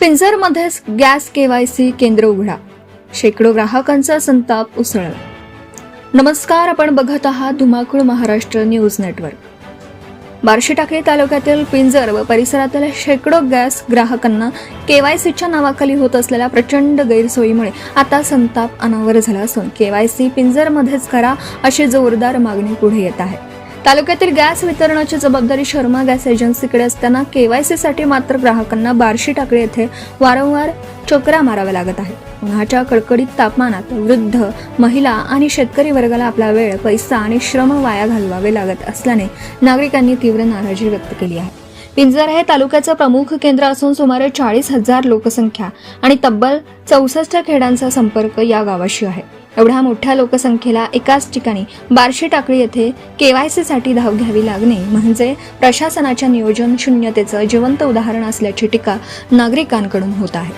पिंजरमध्येच gas KYC केंद्र उघडा, शेकडो ग्राहकांचा संताप उसळला. नमस्कार, आपण बघत आहात धुमाकूळ महाराष्ट्र न्यूज नेटवर्क. बार्शीटाकळी तालुक्यातील पिंजर व परिसरातील शेकडो गॅस ग्राहकांना केवायसीच्या नावाखाली होत असलेल्या प्रचंड गैरसोयीमुळे आता संताप अनावर झाला असून केवायसी पिंजरमध्येच करा अशी जोरदार मागणी पुढे येत आहे. तालुक्यातील गॅस वितरणाची जबाबदारी शर्मा गॅस एजन्सीकडे असताना केवायसीसाठी मात्र ग्राहकांना बार्शीटाकळी येथे वारंवार चक्रा माराव्या लागत आहेत. उन्हाच्या कडकडीत तापमानात वृद्ध, महिला आणि शेतकरी वर्गाला आपला वेळ, पैसा आणि श्रम वाया घालवावे लागत असल्याने नागरिकांनी तीव्र नाराजी व्यक्त केली आहे. पिंजर हे तालुक्याचं प्रमुख केंद्र असून सुमारे 40,000 लोकसंख्या आणि तब्बल 64 खेड्यांचा संपर्क या गावाशी आहे. एवढ्या मोठ्या लोकसंख्येला एकाच ठिकाणी बार्शीटाकळी येथे केवायसीसाठी धाव घ्यावी लागणे म्हणजे प्रशासनाच्या नियोजन शून्यतेचं जिवंत उदाहरण असल्याची टीका नागरिकांकडून होत आहे.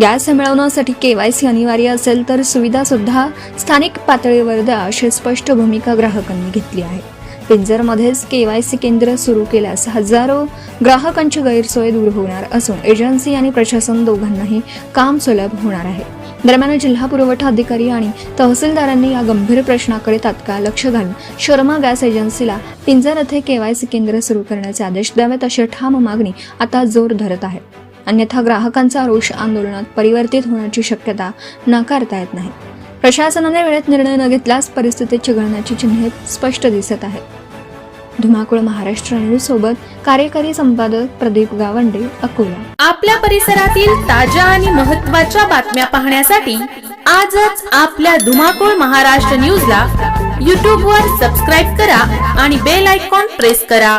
गॅस मिळवण्यासाठी केवायसी अनिवार्य असेल तर सुविधा सुद्धा स्थानिक पातळीवर द्या अशी स्पष्ट भूमिका ग्राहकांनी घेतली आहे. पिंजरमध्येच केवायसी केंद्र सुरू केल्यास हजारो ग्राहकांची गैरसोय दूर होणार असून एजन्सी आणि प्रशासन दोघांनाही काम सुलभ होणार आहे. दरम्यान जिल्हा पुरवठा अधिकारी आणि तहसीलदारांनी या गंभीर प्रश्नाकडे तात्काळ लक्ष घालून शर्मा गॅस एजन्सीला पिंजर येथे केवायसी केंद्र सुरू करण्याचे आदेश द्यावेत अशी ठाम मागणी आता जोर धरत आहे. अन्यथा ग्राहकांचा रोष आंदोलनात परिवर्तित होण्याची शक्यता नाकारता येत नाही. प्रशासनाने वेळेत निर्णय न घेतल्यास परिस्थिती चिघळण्याची चिन्हे स्पष्ट दिसत आहेत. धुमाकूळ महाराष्ट्र न्यूज सोबत कार्यकारी संपादक प्रदीप गावंडे, अकोला. आपल्या परिसरातील ताज्या आणि महत्त्वाच्या बातम्या पाहण्यासाठी आजच आपल्या धुमाकूळ महाराष्ट्र न्यूजला YouTube वर सबस्क्राईब करा आणि बेल आयकॉन प्रेस करा.